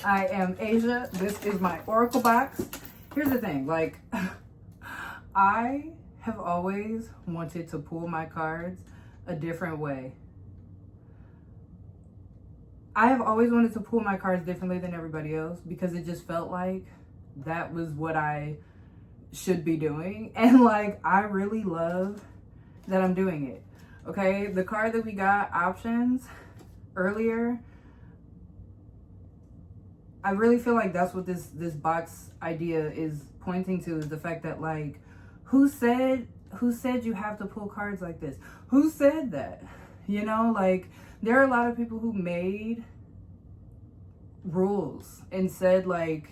I am Asia. This is my Oracle box. Here's the thing, like, I have always wanted to pull my cards a different way. I have always wanted to pull my cards differently than everybody else because it just felt like that was what I should be doing. And like, I really love that I'm doing it. Okay, the card that we got, options, earlier, I really feel like that's what this box idea is pointing to, is the fact that, like, who said you have to pull cards like this? Who said that? You know, like, there are a lot of people who made rules and said, like,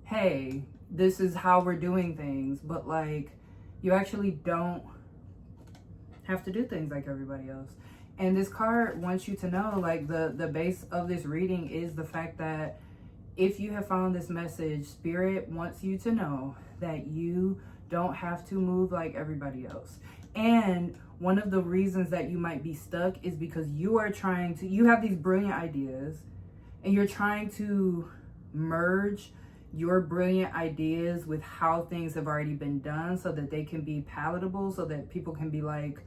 hey, this is how we're doing things, but like, you actually don't have to do things like everybody else. And this card wants you to know, like, the base of this reading is the fact that if you have found this message, Spirit wants you to know that you don't have to move like everybody else. And one of the reasons that you might be stuck is because you have these brilliant ideas and you're trying to merge your brilliant ideas with how things have already been done so that they can be palatable, so that people can be like,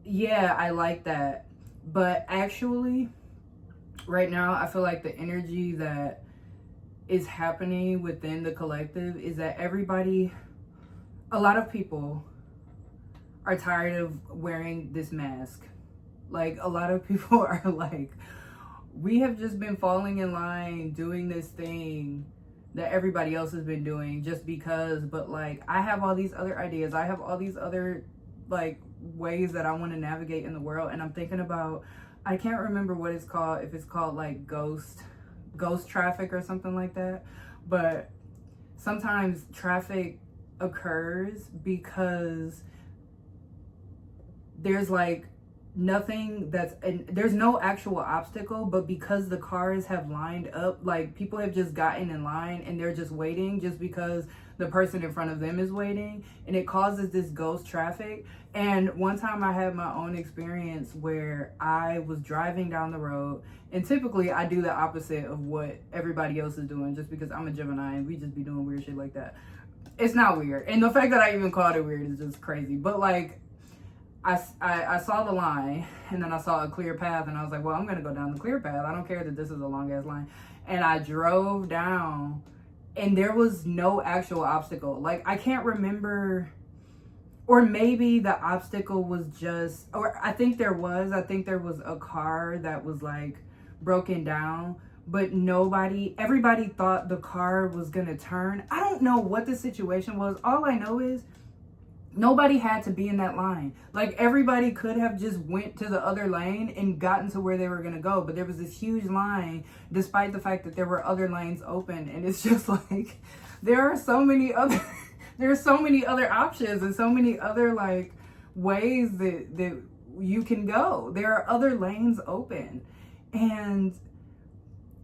yeah, I like that. But actually, right now, I feel like the energy that is happening within the collective is that a lot of people are tired of wearing this mask. Like, a lot of people are like, we have just been falling in line doing this thing that everybody else has been doing just because, but like, I have all these other ideas. I have all these other like ways that I want to navigate in the world. And I'm thinking about, I can't remember what it's called, if it's called like ghost traffic or something like that. But sometimes traffic occurs because there's like there's no actual obstacle, but because the cars have lined up, like, people have just gotten in line and they're just waiting just because the person in front of them is waiting, and it causes this ghost traffic. And one time I had my own experience where I was driving down the road, and typically I do the opposite of what everybody else is doing just because I'm a Gemini and we just be doing weird shit like that. It's not weird, and the fact that I even called it weird is just crazy. But like, I saw the line, and then I saw a clear path, and I was like, well, I'm gonna go down the clear path. I don't care that this is a long ass line. And I drove down, and there was no actual obstacle. Like, I can't remember, or maybe the obstacle was just, or I think there was a car that was like broken down, but everybody thought the car was gonna turn. I don't know what the situation was. All I know is nobody had to be in that line. Like, everybody could have just went to the other lane and gotten to where they were gonna go, but there was this huge line despite the fact that there were other lanes open. And it's just like, there are so many other options and so many other like ways that you can go. There are other lanes open, and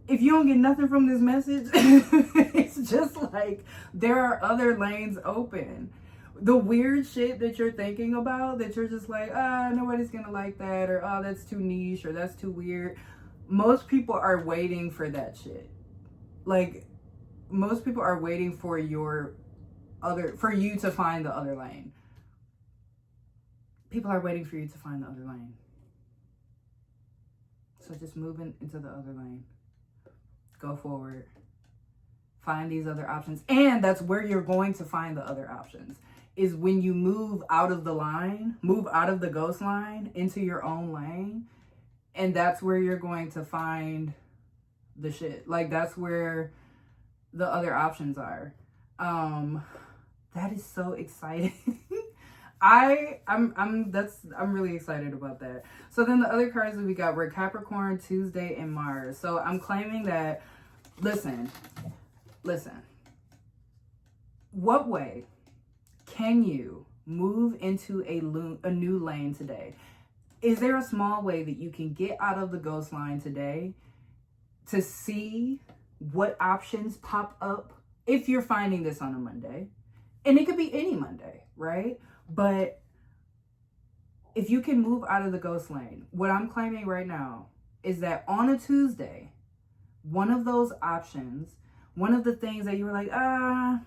if you don't get nothing from this message, it's just like, there are other lanes open. The weird shit that you're thinking about, that you're just like, nobody's gonna like that, or that's too niche, or that's too weird. Most people are waiting for that shit. Like, most people are waiting for you to find the other lane. People are waiting for you to find the other lane. So just move into the other lane. Go forward. Find these other options. And that's where you're going to find the other options, is when you move out of the line, move out of the ghost line into your own lane. And that's where you're going to find the shit. Like, that's where the other options are. That is so exciting. I'm really excited about that. So then the other cards that we got were Capricorn, Tuesday, and Mars. So I'm claiming that, listen. What way can you move into a new lane today? Is there a small way that you can get out of the ghost line today to see what options pop up if you're finding this on a Monday? And it could be any Monday, right? But if you can move out of the ghost lane, what I'm claiming right now is that on a Tuesday, one of those options, one of the things that you were like, I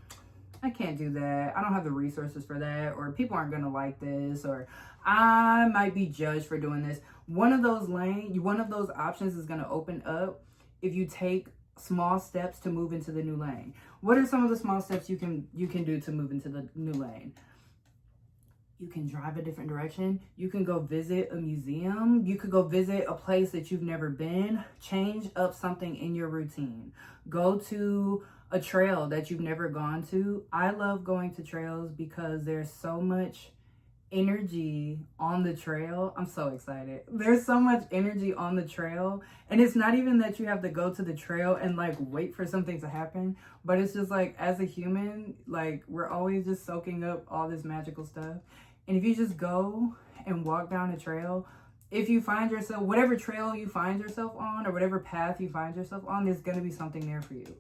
can't do that, I don't have the resources for that, or people aren't gonna like this, or I might be judged for doing this. One of those options is gonna open up if you take small steps to move into the new lane. What are some of the small steps you can do to move into the new lane? You can drive a different direction. You can go visit a museum. You could go visit a place that you've never been. Change up something in your routine. Go to a trail that you've never gone to. I love going to trails because there's so much energy on the trail. I'm so excited. There's so much energy on the trail, and it's not even that you have to go to the trail and like wait for something to happen, but it's just like, as a human, like, we're always just soaking up all this magical stuff. And if you just go and walk down a trail, if you find yourself, whatever trail you find yourself on, or whatever path you find yourself on, there's going to be something there for you.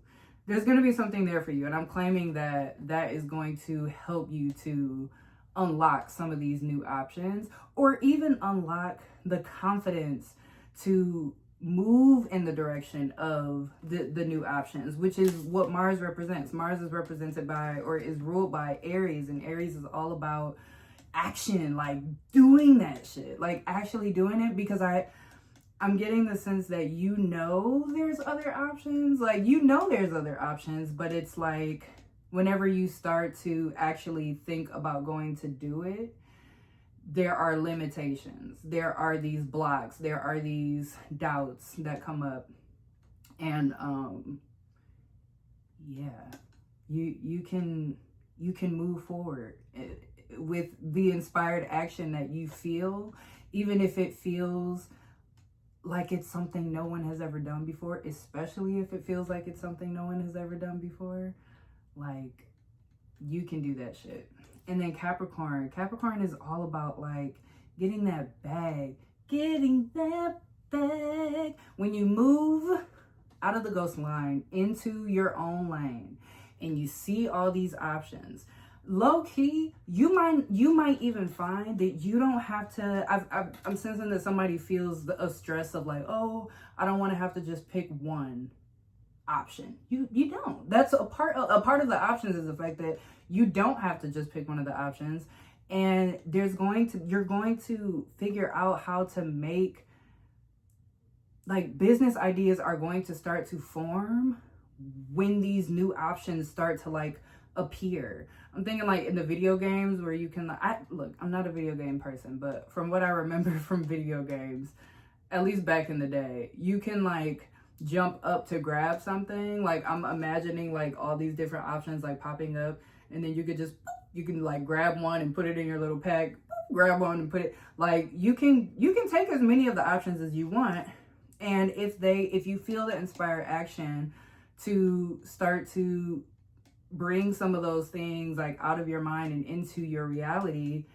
There's going to be something there for you. And I'm claiming that that is going to help you to unlock some of these new options, or even unlock the confidence to move in the direction of the new options, which is what Mars represents. Mars is represented by, or is ruled by, Aries, and Aries is all about action, like doing that shit, like actually doing it, because I'm getting the sense that there's other options, like there's other options, but it's like whenever you start to actually think about going to do it, there are limitations, there are these blocks, there are these doubts that come up, and you can move forward with the inspired action that you feel, even if it feels like it's something no one has ever done before, especially if it feels like it's something no one has ever done before. Like, you can do that shit. And then Capricorn is all about like getting that bag. When you move out of the ghost line into your own lane and you see all these options, low key, you might even find that you don't have to. I'm sensing that somebody feels a stress of like, oh, I don't want to have to just pick one option. You don't. That's a part of the options is the fact that you don't have to just pick one of the options, and you're going to figure out how to make, like, business ideas are going to start to form when these new options start to like appear. I'm thinking like in the video games where you can, I'm not a video game person, but from what I remember from video games, at least back in the day, you can like jump up to grab something. Like, I'm imagining like all these different options like popping up, and then you can like grab one and put it in your little pack, grab one and put it, like, you can take as many of the options as you want. And if you feel the inspired action to start to bring some of those things like out of your mind and into your reality,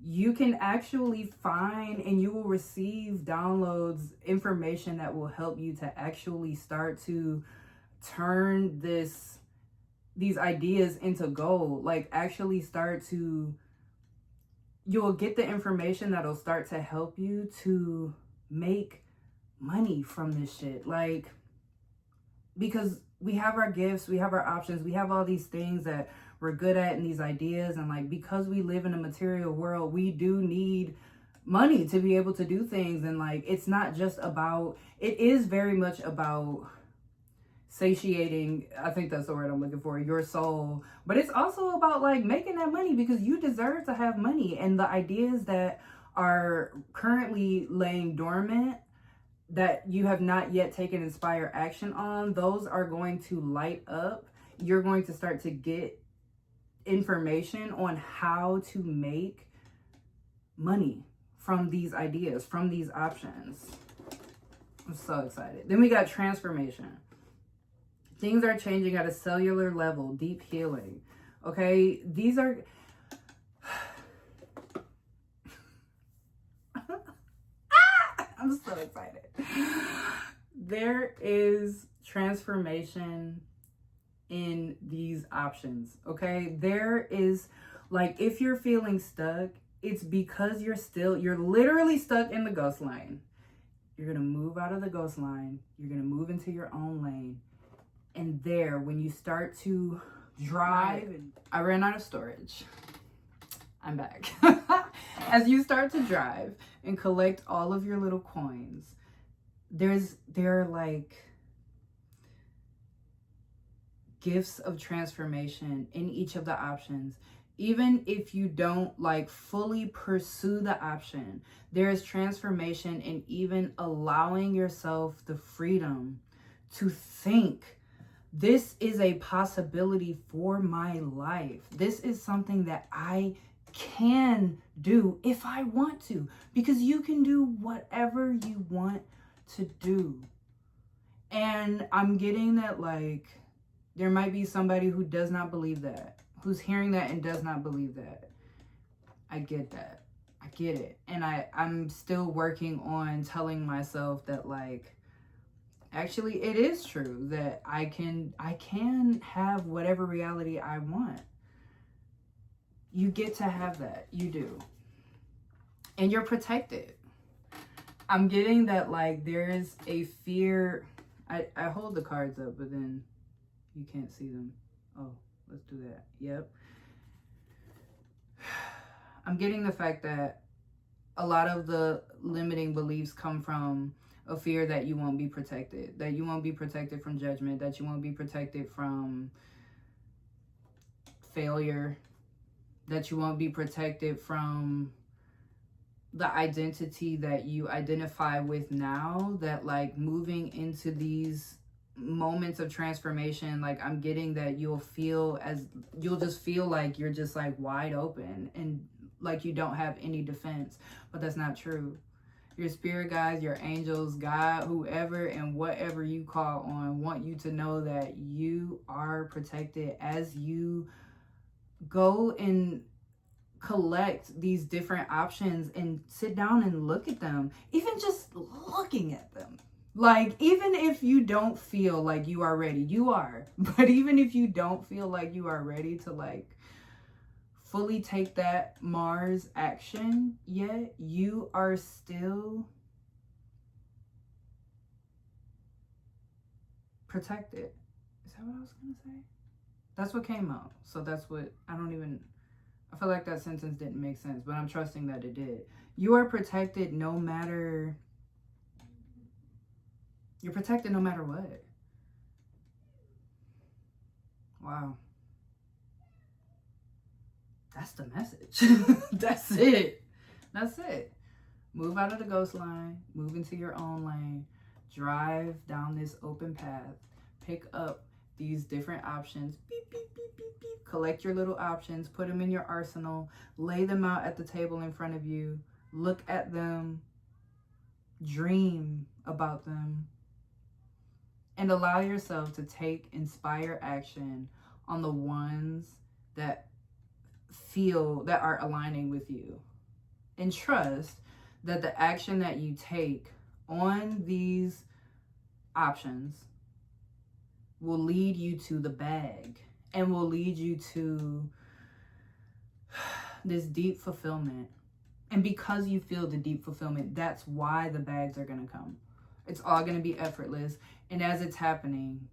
you can actually find, and you will receive downloads, information that will help you to actually start to turn these ideas into gold. Like, actually you'll get the information that'll start to help you to make money from this shit. Like, because we have our gifts, we have our options, we have all these things that we're good at and these ideas, and like, because we live in a material world, we do need money to be able to do things. And like, it's not just about, it is very much about satiating, I think that's the word I'm looking for, your soul, but it's also about like making that money, because you deserve to have money. And the ideas that are currently laying dormant, that you have not yet taken inspired action on, those are going to light up. You're going to start to get information on how to make money from these ideas, from these options. I'm so excited. Then we got transformation. Things are changing at a cellular level, deep healing. Okay, these are I'm so excited. There is transformation in these options, okay? There is, like, if you're feeling stuck, it's because you're literally stuck in the ghost line. You're going to move out of the ghost line. You're going to move into your own lane. And there, when you start to drive, I ran out of storage. I'm back. As you start to drive and collect all of your little coins, there are like gifts of transformation in each of the options. Even if you don't like fully pursue the option, there is transformation in even allowing yourself the freedom to think, this is a possibility for my life. This is something that I can do if I want to, because you can do whatever you want to do. And I'm getting that, like, there might be somebody who does not believe that, who's hearing that and does not believe that. I get that. I get it. And I'm still working on telling myself that, like, actually it is true that I can have whatever reality I want. You get to have that. You do. And you're protected. I'm getting that, like, there is a fear. I hold the cards up, but then you can't see them. Oh, let's do that. Yep. I'm getting the fact that a lot of the limiting beliefs come from a fear that you won't be protected, that you won't be protected from judgment, that you won't be protected from failure, that you won't be protected from the identity that you identify with now, that, like, moving into these moments of transformation, like, I'm getting that you'll just feel like you're just like wide open and like you don't have any defense. But that's not true. Your spirit guides, your angels, God, whoever and whatever you call on, want you to know that you are protected as you go and collect these different options and sit down and look at them. Even just looking at them. Like, even if you don't feel like you are ready, you are. But even if you don't feel like you are ready to, like, fully take that Mars action yet, you are still protected. Is that what I was going to say? That's what came out. So that's what, I feel like that sentence didn't make sense, but I'm trusting that it did. You are protected no matter... You're protected no matter what. Wow. That's the message. That's it. That's it. Move out of the ghost line. Move into your own lane. Drive down this open path. Pick up these different options. Beep, beep, beep, beep, beep. Collect your little options. Put them in your arsenal. Lay them out at the table in front of you. Look at them. Dream about them. And allow yourself to take inspire action on the ones that are aligning with you. And trust that the action that you take on these options will lead you to the bag and will lead you to this deep fulfillment. And because you feel the deep fulfillment, that's why the bags are going to come. It's all going to be effortless. And as it's happening,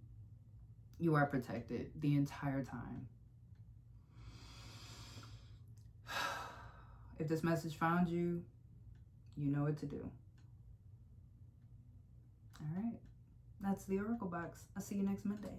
you are protected the entire time. If this message found you, you know what to do. All right. That's the Oracle Box. I'll see you next Monday.